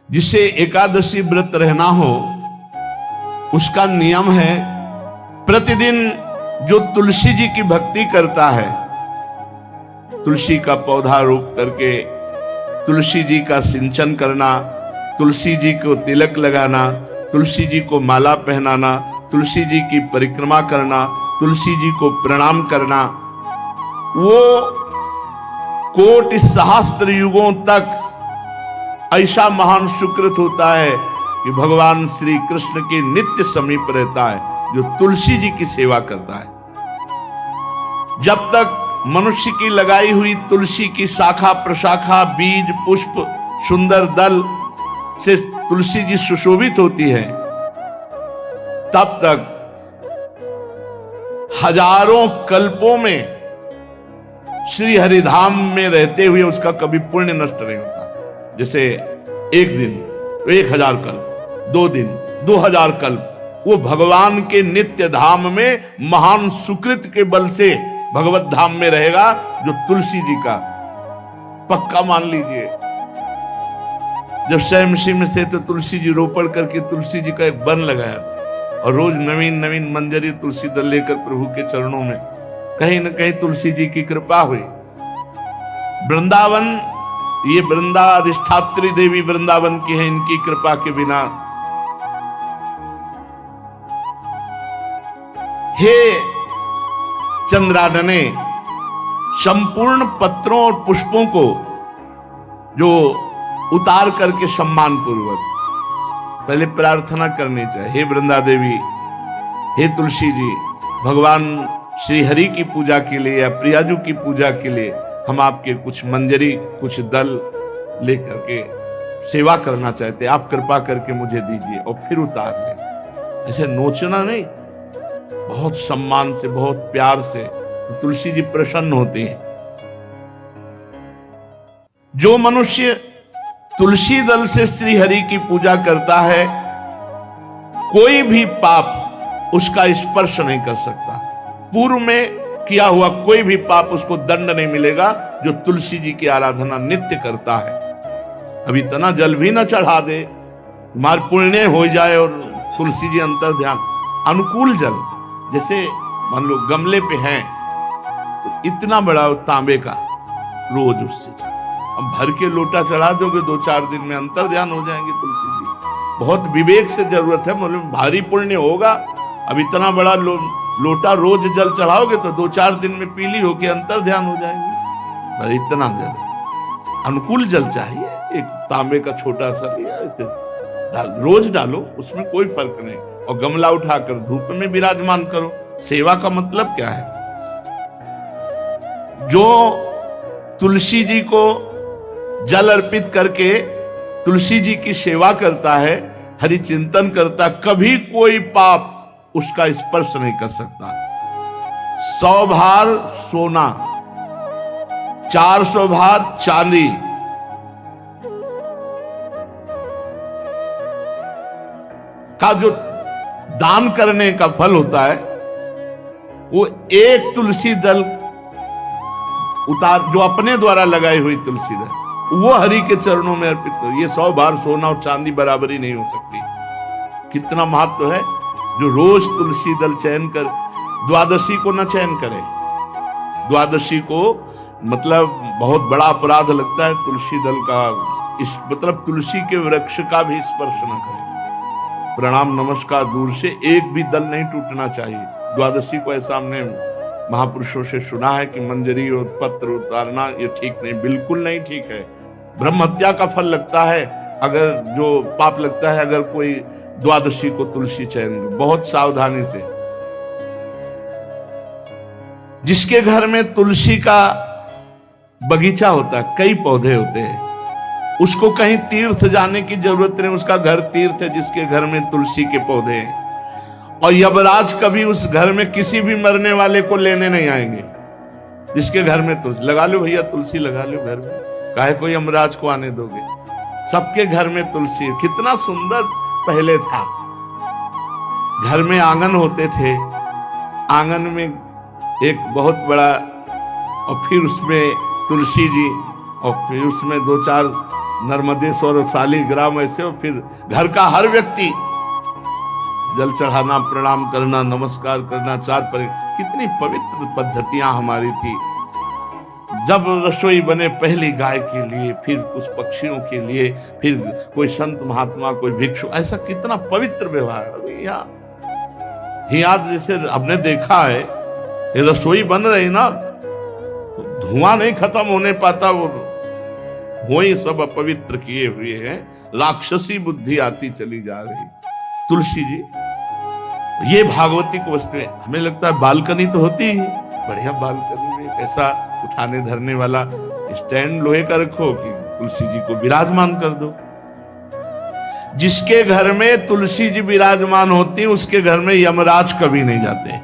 जिसे एकादशी व्रत रहना हो उसका नियम है, प्रतिदिन जो तुलसी जी की भक्ति करता है, तुलसी का पौधा रोप करके तुलसी जी का सिंचन करना, तुलसी जी को तिलक लगाना, तुलसी जी को माला पहनाना, तुलसी जी की परिक्रमा करना, तुलसी जी को प्रणाम करना, वो कोटि सहस्त्र युगों तक ऐसा महान सुकृत होता है कि भगवान श्री कृष्ण के नित्य समीप रहता है जो तुलसी जी की सेवा करता है। जब तक मनुष्य की लगाई हुई तुलसी की शाखा प्रशाखा बीज पुष्प सुंदर दल से तुलसी जी सुशोभित होती है, तब तक हजारों कल्पों में श्री हरिधाम में रहते हुए उसका कभी पुण्य नष्ट नहीं होता। जैसे एक दिन 1000 कल्प, 2 दिन 2000 कल्प, वो भगवान के नित्य धाम में महान सुकृत के बल से भगवत धाम में रहेगा, जो तुलसी जी का पक्का मान लीजिए। जब स्वयंसी में से तो तुलसी जी रोपण करके तुलसी जी का एक वन लगाया और रोज नवीन नवीन मंजरी तुलसी दल लेकर प्रभु के चरणों में, कहीं न कहीं तुलसी जी की कृपा हुई। वृंदावन, ये वृंदा अधिष्ठात्री देवी वृंदावन की है, इनकी कृपा के बिना हे चंद्रादने संपूर्ण पत्रों और पुष्पों को जो उतार करके सम्मान पूर्वक पहले प्रार्थना करनी चाहिए, हे वृंदा देवी, हे तुलसी जी, भगवान श्री हरि की पूजा के लिए या प्रियाजू की पूजा के लिए हम आपके कुछ मंजरी कुछ दल लेकर के सेवा करना चाहते हैं, आप कृपा करके मुझे दीजिए, और फिर उतार लें। ऐसे नोचना नहीं, बहुत सम्मान से बहुत प्यार से, तो तुलसी जी प्रसन्न होते हैं। जो मनुष्य तुलसी दल से श्री हरि की पूजा करता है, कोई भी पाप उसका स्पर्श नहीं कर सकता। पूर्व में किया हुआ कोई भी पाप उसको दंड नहीं मिलेगा, जो तुलसी जी की आराधना नित्य करता है। अब इतना जल भी ना चढ़ा दे, मार पुण्य हो जाए और तुलसी जी अंतर ध्यान अनुकूल जल, जैसे मान लो गमले पे हैं तो इतना बड़ा तांबे का रोज उससे अब भर के लोटा चढ़ा दोगे, 2-4 दिन में अंतर ध्यान हो जाएंगे तुलसी जी। बहुत विवेक से जरूरत है, मतलब भारी पुण्य होगा। अब इतना बड़ा लोटा रोज जल चढ़ाओगे तो 2-4 दिन में पीली होके अंतर ध्यान हो जाएंगे। इतना जल अनुकूल जल चाहिए, एक तांबे का छोटा सा लिया, ऐसे रोज डालो, उसमें कोई फर्क नहीं, और गमला उठाकर धूप में विराजमान करो। सेवा का मतलब क्या है? जो तुलसी जी को जल अर्पित करके तुलसी जी की सेवा करता है, हरि चिंतन करता, कभी कोई पाप उसका स्पर्श नहीं कर सकता। 100 भार सोना, 400 भार चांदी, का जो दान करने का फल होता है, वो एक तुलसी दल उतार, जो अपने द्वारा लगाई हुई तुलसी दल, वो हरि के चरणों में अर्पित करो। ये 100 भार सोना और चांदी बराबरी नहीं हो सकती। कितना महत्व है। जो रोज तुलसी दल चयन कर, द्वादशी को न चयन करे, द्वादशी को मतलब बहुत बड़ा अपराध लगता है तुलसी दल का, इस मतलब तुलसी के वृक्ष का भी स्पर्श न करे। प्रणाम नमस्कार दूर से, एक भी दल नहीं टूटना चाहिए। द्वादशी को ऐसा हमने महापुरुषों से सुना है कि मंजरी और पत्र उतारना ये ठीक नहीं, बिल्कुल नहीं ठीक है। ब्रह्म हत्या का फल लगता है, अगर जो पाप लगता है अगर कोई द्वादशी को तुलसी चयन, बहुत सावधानी से। जिसके घर में तुलसी का बगीचा होता है, कई पौधे होते हैं, उसको कहीं तीर्थ जाने की जरूरत नहीं, उसका घर तीर्थ है जिसके घर में तुलसी के पौधे हैं। और यमराज कभी उस घर में किसी भी मरने वाले को लेने नहीं आएंगे। जिसके घर में तुलसी, लगा लो भैया तुलसी लगा लो घर में, काहे को यमराज को आने दोगे? सबके घर में तुलसी। कितना सुंदर पहले था, घर में आंगन होते थे, आंगन में एक बहुत बड़ा, और फिर उसमें तुलसी जी, और फिर उसमें 2-4 नर्मदेश्वर और शालिग्राम ऐसे, और फिर घर का हर व्यक्ति जल चढ़ाना, प्रणाम करना, नमस्कार करना, चार पर कितनी पवित्र पद्धतियां हमारी थी। जब रसोई बने पहली गाय के लिए, फिर कुछ पक्षियों के लिए, फिर कोई संत महात्मा, कोई भिक्षु, ऐसा कितना पवित्र व्यवहार। यहाँ जैसे हमने देखा है, ये रसोई बन रही ना, धुआं नहीं खत्म होने पाता, वो ही सब अपवित्र किए हुए हैं, राक्षसी बुद्धि आती चली जा रही। तुलसी जी, ये भागवती को वस्तु है। हमें लगता है बालकनी तो होती ही, बढ़िया बालकनी में ऐसा उठाने धरने वाला स्टैंड लोहे का रखो कि तुलसी जी को विराजमान कर दो। जिसके घर में तुलसी जी विराजमान होती, उसके घर में यमराज कभी नहीं जाते।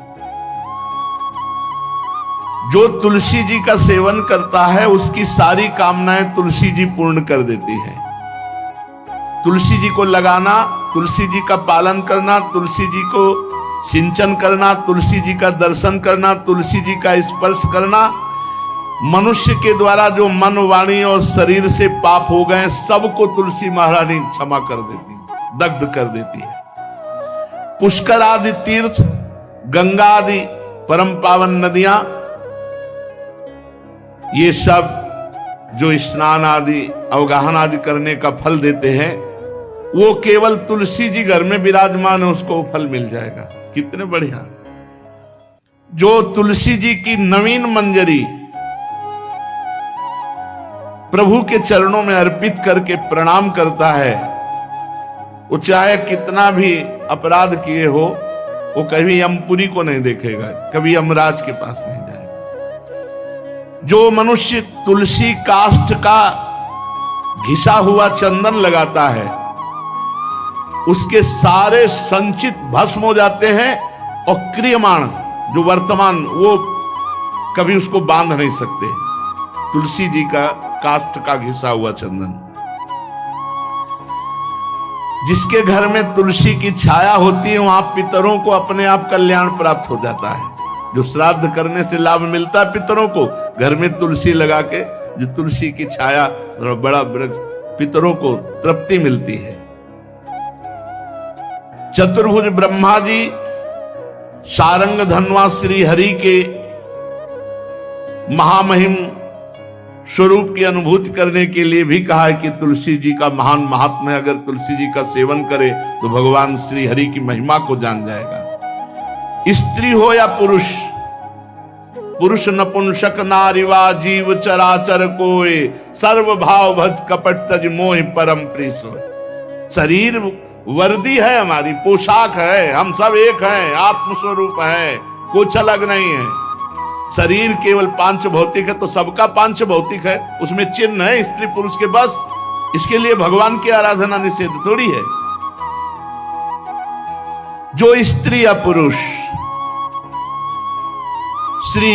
जो तुलसी जी का सेवन करता है, उसकी सारी कामनाएं तुलसी जी पूर्ण कर देती है। तुलसी जी को लगाना, तुलसी जी का पालन करना, तुलसी जी को सिंचन करना, तुलसी जी का दर्शन करना, तुलसी जी का स्पर्श करना, मनुष्य के द्वारा जो मन, वाणी और शरीर से पाप हो गए, सबको तुलसी महारानी क्षमा कर देती है, दग्ध कर देती है। पुष्कर आदि तीर्थ, गंगा आदि परम पावन नदियां, ये सब जो स्नान आदि, अवगाहन आदि करने का फल देते हैं, वो केवल तुलसी जी घर में विराजमान है, उसको फल मिल जाएगा। कितने बढ़िया। जो तुलसी जी की नवीन मंजरी प्रभु के चरणों में अर्पित करके प्रणाम करता है, वो चाहे कितना भी अपराध किए हो, वो कभी यमपुरी को नहीं देखेगा, कभी यमराज के पास नहीं जाएगा। जो मनुष्य तुलसी काष्ठ का घिसा हुआ चंदन लगाता है, उसके सारे संचित भस्म हो जाते हैं, और क्रियमाण जो वर्तमान, वो कभी उसको बांध नहीं सकते। तुलसी जी का काष्ठ का घिसा हुआ चंदन। जिसके घर में तुलसी की छाया होती है, वहां पितरों को अपने आप कल्याण प्राप्त हो जाता है। जो श्राद्ध करने से लाभ मिलता है पितरों को, घर में तुलसी लगा के, जो तुलसी की छाया, बड़ा वृक्ष, पितरों को तृप्ति मिलती है। चतुर्भुज ब्रह्मा जी सारंग धनवा श्री हरि के महामहिम स्वरूप की अनुभूति करने के लिए भी कहा है कि तुलसी जी का महान महात्म्य, अगर तुलसी जी का सेवन करे तो भगवान श्री हरि की महिमा को जान जाएगा। स्त्री हो या पुरुष, पुरुष नपुंसक नारीवा जीव चराचर कोय, सर्व भाव भज कपट तज मोह परम प्रिय सोय। शरीर वर्दी है, हमारी पोशाक है, हम सब एक हैं, आत्मस्वरूप है, कुछ अलग नहीं है। शरीर केवल पांच भौतिक है तो सबका पांच भौतिक है, उसमें चिन्ह है स्त्री पुरुष के, बस। इसके लिए भगवान की आराधना निषेध थोड़ी है। जो स्त्री या पुरुष श्री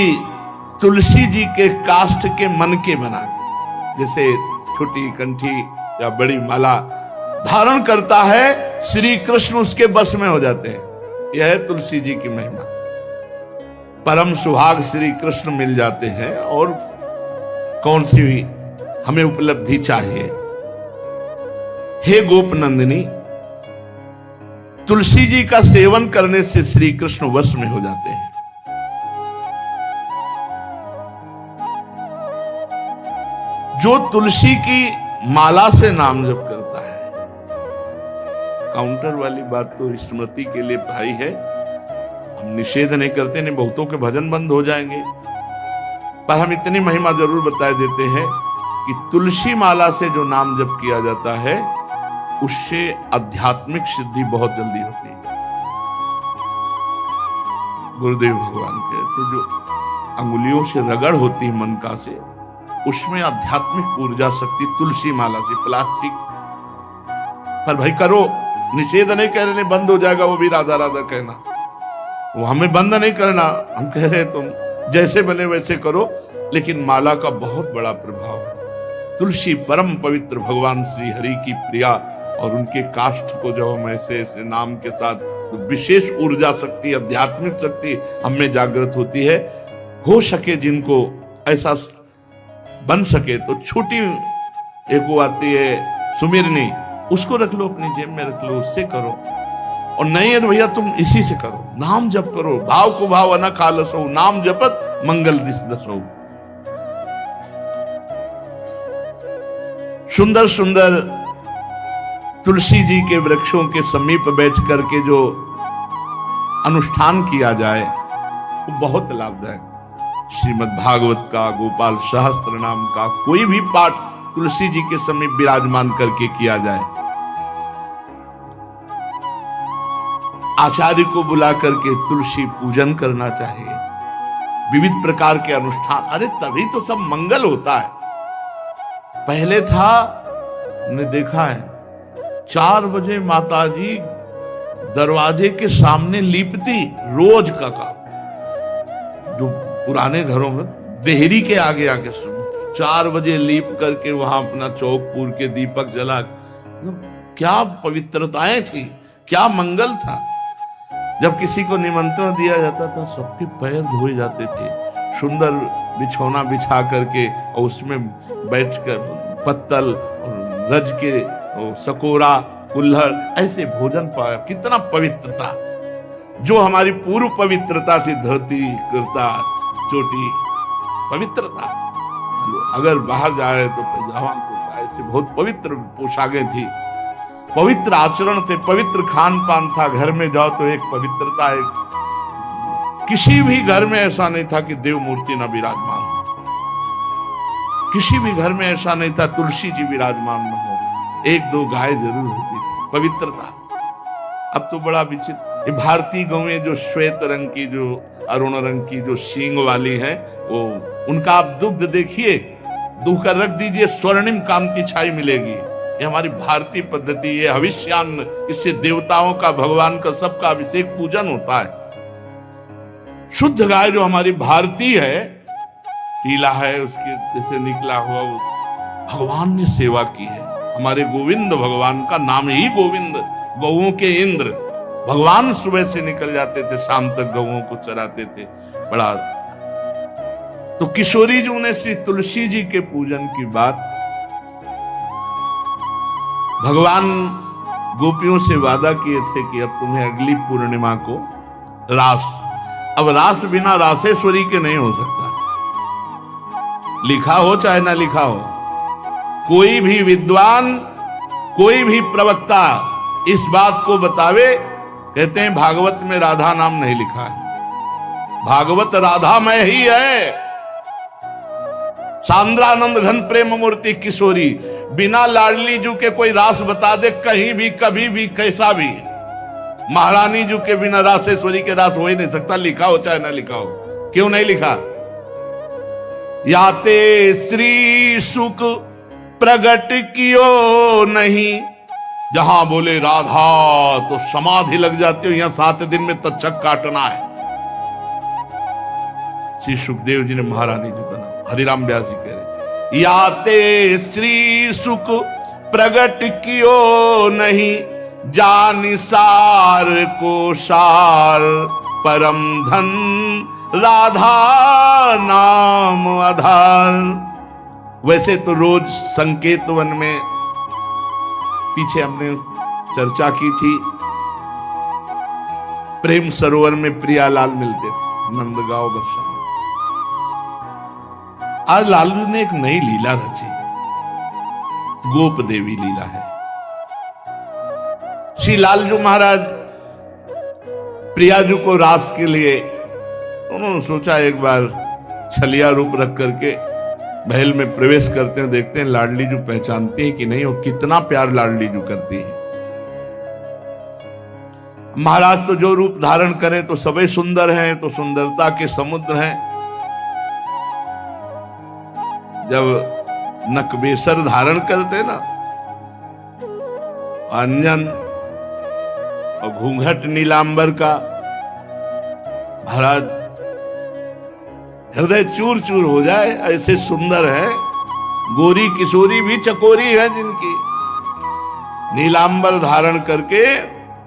तुलसी जी के काष्ठ के मन के बना के, जैसे छोटी कंठी या बड़ी माला धारण करता है, श्री कृष्ण उसके बस में हो जाते हैं। यह है तुलसी जी की महिमा। परम सुहाग श्री कृष्ण मिल जाते हैं, और कौन सी भी हमें उपलब्धि चाहिए। हे गोप नंदिनी, तुलसी जी का सेवन करने से श्री कृष्ण वश में हो जाते हैं। जो तुलसी की माला से नाम जप करता है, काउंटर वाली बात तो स्मृति के लिए भाई है, हम निषेध नहीं करते, नहीं बहुतों के भजन बंद हो जाएंगे, पर हम इतनी महिमा जरूर बता देते हैं कि तुलसी माला से जो नाम जप किया जाता है, उससे आध्यात्मिक सिद्धि बहुत जल्दी होती है। गुरुदेव भगवान कहते, जो अंगुलियों से रगड़ होती है मन का से, उसमें आध्यात्मिक ऊर्जा शक्ति तुलसी माला से। प्लास्टिक पर भाई करो, निषेध नहीं कह रहे, बंद हो जाएगा वो भी राधा राधा कहना, वो हमें बंद नहीं करना। हम कह रहे तुम जैसे बने वैसे करो, लेकिन माला का बहुत बड़ा प्रभाव है। तुलसी परम पवित्र भगवान श्री हरि की प्रिया, और उनके काष्ठ को जब हम ऐसे ऐसे नाम के साथ, तो विशेष ऊर्जा शक्ति, आध्यात्मिक शक्ति हमें जागृत होती है। हो सके जिनको ऐसा बन सके तो छोटी एक वो आती है सुमिरनी, उसको रख लो अपनी जेब में रख लो, उससे करो। और नहीं है तो भैया तुम इसी से करो, नाम जप करो, भाव को भाव अनख आलसो, नाम जपत मंगल दिस दसो। सुंदर सुंदर तुलसी जी के वृक्षों के समीप बैठ करके जो अनुष्ठान किया जाए वो बहुत लाभदायक। श्रीमद् भागवत का, गोपाल सहस्त्र नाम का कोई भी पाठ तुलसी जी के समीप विराजमान करके किया जाए, आचार्य को बुला करके तुलसी पूजन करना चाहिए, विविध प्रकार के अनुष्ठान, अरे तभी तो सब मंगल होता है। पहले था, ने देखा है, 4 बजे माताजी दरवाजे के सामने लीपती, रोज का काम। जो पुराने घरों में देहरी के आगे आके 4 बजे लीप करके वहां अपना चौकपुर के दीपक जला, क्या पवित्रताएं थी, क्या मंगल था। जब किसी को निमंत्रण दिया जाता था सबके पैर धोए जाते थे, सुंदर बिछौना बिछा करके और उसमें बैठकर पत्तल और रज के और सकोरा कुल्हड़ ऐसे भोजन पाया। कितना पवित्रता, जो हमारी पूर्व पवित्रता थी, धोती कुर्ता चोटी, पवित्रता। अगर बाहर जा रहे तो पैजामा कुर्ता, ऐसे बहुत पवित्र पोशाकें थी, पवित्र आचरण थे, पवित्र खान पान था। घर में जाओ तो एक पवित्रता, एक किसी भी घर में ऐसा नहीं था कि देव मूर्ति न विराजमान हो, किसी भी घर में ऐसा नहीं था तुलसी जी विराजमान न हो, 1-2 गाय जरूर होती थी, पवित्रता। अब तो बड़ा विचित्र, भारतीय गौएं जो श्वेत रंग की, जो अरुण रंग की, जो सींग वाली हैं, वो उनका आप दुग्ध देखिए, दूह कर रख दीजिए, स्वर्णिम कांति छाई मिलेगी। ये हमारी भारतीय पद्धति, ये हविष्यान्न, इससे देवताओं का, भगवान का, सबका अभिषेक पूजन होता है। शुद्ध गाय जो हमारी भारतीय है, तीला है उसके जैसे निकला हुआ, वो भगवान ने सेवा की है। हमारे गोविंद भगवान का नाम ही गोविंद, गौओं के इंद्र। भगवान सुबह से निकल जाते थे, शाम तक गौओं को चराते थे। बड़ा तो किशोरी जी ने श्री तुलसी जी के पूजन की बात, भगवान गोपियों से वादा किए थे कि अब तुम्हें अगली पूर्णिमा को रास, अब रास बिना रासेश्वरी के नहीं हो सकता, लिखा हो चाहे ना लिखा हो। कोई भी विद्वान, कोई भी प्रवक्ता इस बात को बतावे, कहते हैं भागवत में राधा नाम नहीं लिखा है, भागवत राधामय ही है। सांद्रानंद घन प्रेम मूर्ति किशोरी, बिना लाडली जू के कोई रास बता दे कहीं भी, कभी भी, कैसा भी, महारानी जू के बिना रासेश्वरी के रास हो ही नहीं सकता, लिखा हो चाहे ना लिखा हो। क्यों नहीं लिखा? याते श्री सुख प्रगट कियो नहीं, जहां बोले राधा तो समाधि लग जाती हो, यहां 7 दिन में तक्षक काटना है। श्री सुखदेव जी ने महारानी जी का नाम, हरिराम व्यास जी कह रहे, याते श्री सुख प्रगट कियो नहीं, जानि सार को सार परम धन, राधा नाम आधार। वैसे तो रोज संकेत वन में, पीछे हमने चर्चा की थी, प्रेम सरोवर में प्रियालाल मिलते थे, नंदगांव वर्षा। आज लालू ने एक नई लीला रची, गोप देवी लीला है। श्री लालजू महाराज प्रियाजू को रास के लिए उन्होंने सोचा एक बार छलिया रूप रख करके महल में प्रवेश करते हैं, देखते हैं लाडली जू पहचानती है कि नहीं, और कितना प्यार लाडली जू करती है। महाराज तो जो रूप धारण करें तो सभी सुंदर हैं, तो सुंदरता के समुद्र हैं। जब नकबेसर धारण करते ना, अंजन और घूंघट नीलांबर का, महाराज हृदय चूर चूर हो जाए, ऐसे सुंदर है। गोरी किशोरी भी चकोरी है जिनकी, नीलांबर धारण करके,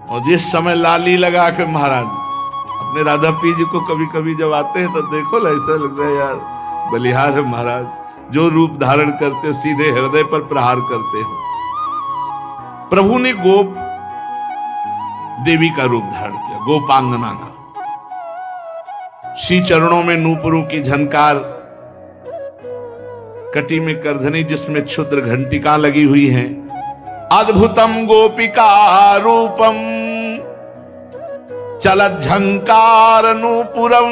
और जिस समय लाली लगा के महाराज अपने राधा पी जी को कभी कभी जब आते हैं तो देखो ऐसा लगता है यार बलिहार है महाराज, जो रूप धारण करते सीधे हृदय पर प्रहार करते हो। प्रभु ने गोप देवी का रूप धारण किया, गोपांगना का। श्री चरणों में नूपुरों की झनकार, कटी में करधनी जिसमें क्षुद्र घंटिका लगी हुई है। अद्भुतम गोपिका रूपम चलत झंकार नूपुरम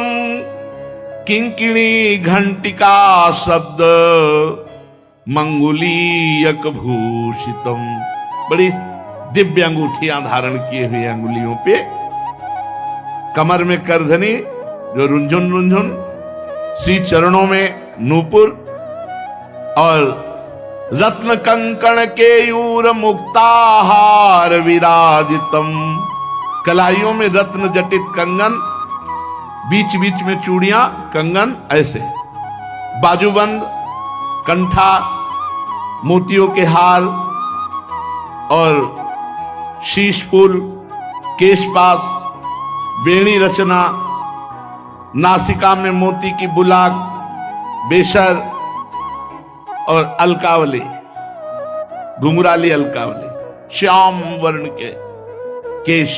किंकिणी घंटिका शब्द मंगुलीयक भूषितम। बड़ी दिव्य अंगूठियां धारण किए हुए अंगुलियों पे, कमर में करधनी जो रुंझुन रुंझुन, श्री चरणों में नूपुर और रत्न कंकण केयूर मुक्ताहार विराजितम। कलाइयों में रत्न जटित कंगन, बीच बीच में चूड़ियां, कंगन ऐसे, बाजूबंद, कंठा, मोतियों के हार और शीश फूल, केशपास, बेणी रचना, नासिका में मोती की बुलाक, बेशर और अलकावली, घुंघराली अलकावली, श्याम वर्ण के केश।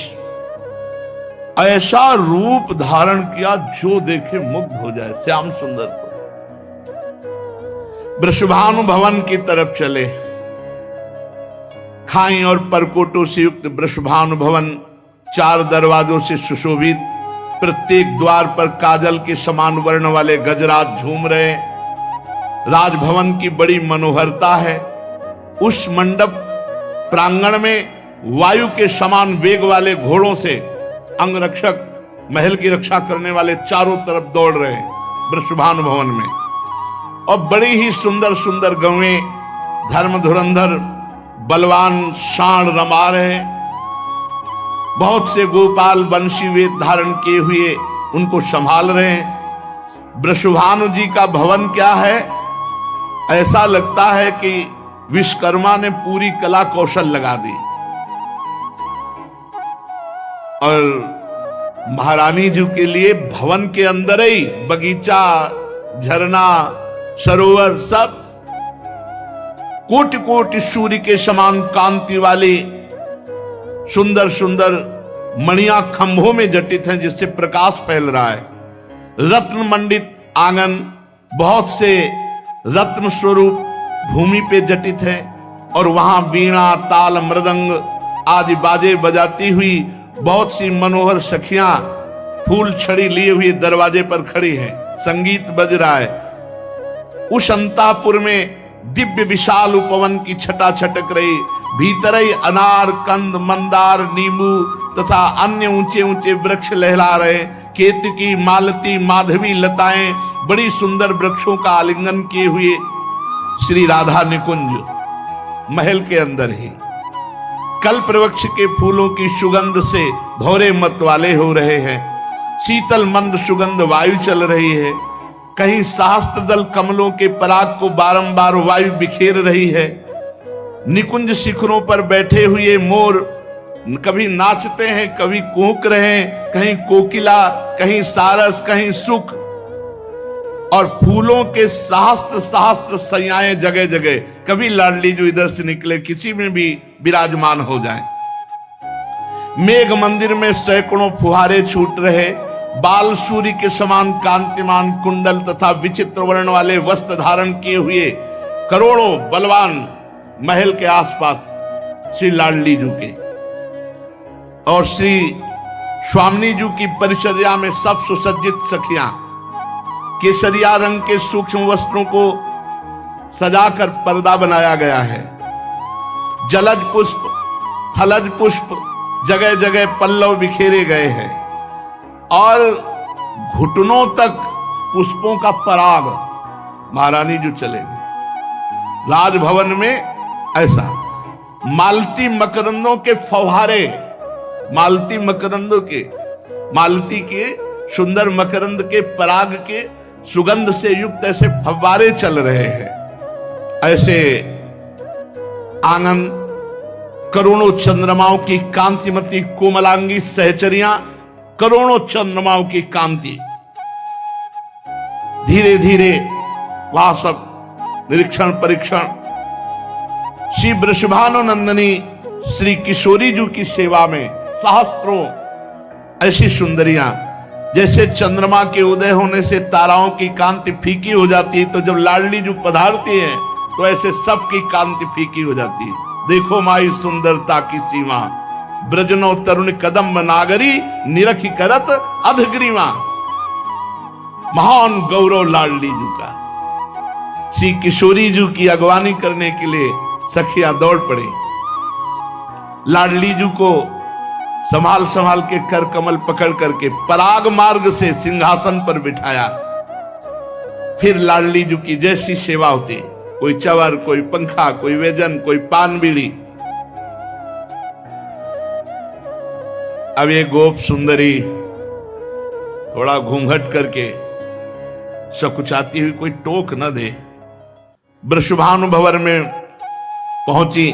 ऐसा रूप धारण किया जो देखे मुग्ध हो जाए। श्याम सुंदर को वृषभानु भवन की तरफ चले। खाई और परकोटों से युक्त वृषभानु भवन 4 दरवाजों से सुशोभित, प्रत्येक द्वार पर काजल के समान वर्ण वाले गजराज झूम रहे। राजभवन की बड़ी मनोहरता है। उस मंडप प्रांगण में वायु के समान वेग वाले घोड़ों से अंगरक्षक, महल की रक्षा करने वाले चारों तरफ दौड़ रहे वृषभानु भवन में। और बड़ी ही सुंदर सुंदर गौएं, धर्म धुरंधर बलवान सांड रमा रहे। बहुत से गोपाल बंशी वेद धारण किए हुए उनको संभाल रहे हैं। वृषभानु जी का भवन क्या है, ऐसा लगता है कि विश्वकर्मा ने पूरी कला कौशल लगा दी। और महारानी जी के लिए भवन के अंदर ही बगीचा, झरना, सरोवर, सब कोटि कोटि सूर्य के समान कांति वाली सुंदर सुंदर मणियां खंभों में जटित हैं, जिससे प्रकाश फैल रहा है। रत्न मंडित आंगन, बहुत से रत्न स्वरूप भूमि पे जटित है। और वहां वीणा, ताल, मृदंग आदि बाजे बजाती हुई बहुत सी मनोहर सखियां फूल छड़ी लिए हुए दरवाजे पर खड़ी हैं, संगीत बज रहा है। उस अंतापुर में दिव्य विशाल उपवन की छटा छटक रही। भीतर ही अनार, कंद, मंदार, नींबू तथा अन्य ऊंचे ऊंचे वृक्ष लहला रहे। केतकी, मालती, माधवी लताएं बड़ी सुंदर वृक्षों का आलिंगन किए हुए श्री राधा निकुंज महल के अंदर ही कल्प वृक्ष के फूलों की सुगंध से भौरे मत वाले हो रहे हैं। शीतल मंद सुगंध वायु चल रही है। कहीं सहस्त्र दल कमलों के पराग को बारंबार वायु बिखेर रही है। निकुंज शिखरों पर बैठे हुए मोर कभी नाचते हैं, कभी कूक रहे हैं, कहीं कोकिला, कहीं सारस, कहीं सुख। और फूलों के सहस्त्र सहस्त्र सैयाएं जगह जगह, कभी लाडली जो इधर से निकले किसी में भी विराजमान हो जाएं। मेघ मंदिर में सैकड़ों फुहारे छूट रहे। बाल सूर्य के समान कांतिमान कुंडल तथा विचित्र वर्ण वाले वस्त्र धारण किए हुए करोड़ों बलवान महल के आसपास श्री लाडली जी के और श्री स्वामिनी जी की परिचर्या में सब सुसज्जित सखियां केसरिया रंग के सूक्ष्म वस्त्रों को सजाकर पर्दा बनाया गया है। जलज पुष्प, थलज पुष्प जगह जगह पल्लव बिखेरे गए हैं और घुटनों तक पुष्पों का पराग महारानी जो चलेंगे। राजभवन में ऐसा मालती मकरंदों के फव्वारे, मालती मकरंदों के, मालती के सुंदर मकरंद के पराग के सुगंध से युक्त ऐसे फव्वारे चल रहे हैं। ऐसे आंगन, करोड़ों चंद्रमाओं की कांतिमती कोमलांगी सहचरियां, करोड़ों चंद्रमाओं की कांति धीरे धीरे वहां सब निरीक्षण परीक्षण। श्री वृषभानुनंदिनी श्री किशोरी जी की सेवा में सहस्त्रों ऐसी सुंदरियां, जैसे चंद्रमा के उदय होने से ताराओं की कांति फीकी हो जाती है, तो जब लाडली जी पधारती है तो ऐसे सबकी कांति फीकी हो जाती है। देखो माई सुंदरता की सीमा, ब्रजनो तरुण कदम नागरी, निरखी करत अधग्रीवा। महान गौरव लाडली जी का। श्री किशोरी जी की अगवानी करने के लिए सखियां दौड़ पड़ी। लाडली जी को संभाल संभाल के कर कमल पकड़ करके पराग मार्ग से सिंहासन पर बिठाया। फिर लाडली जी की जैसी सेवा होती, कोई चवर, कोई पंखा, कोई व्यजन, कोई पान बीड़ी। अब ये गोप सुंदरी थोड़ा घूंघट करके सकुचाती हुई कोई टोक न दे, वृषभानु भवन में पहुंची।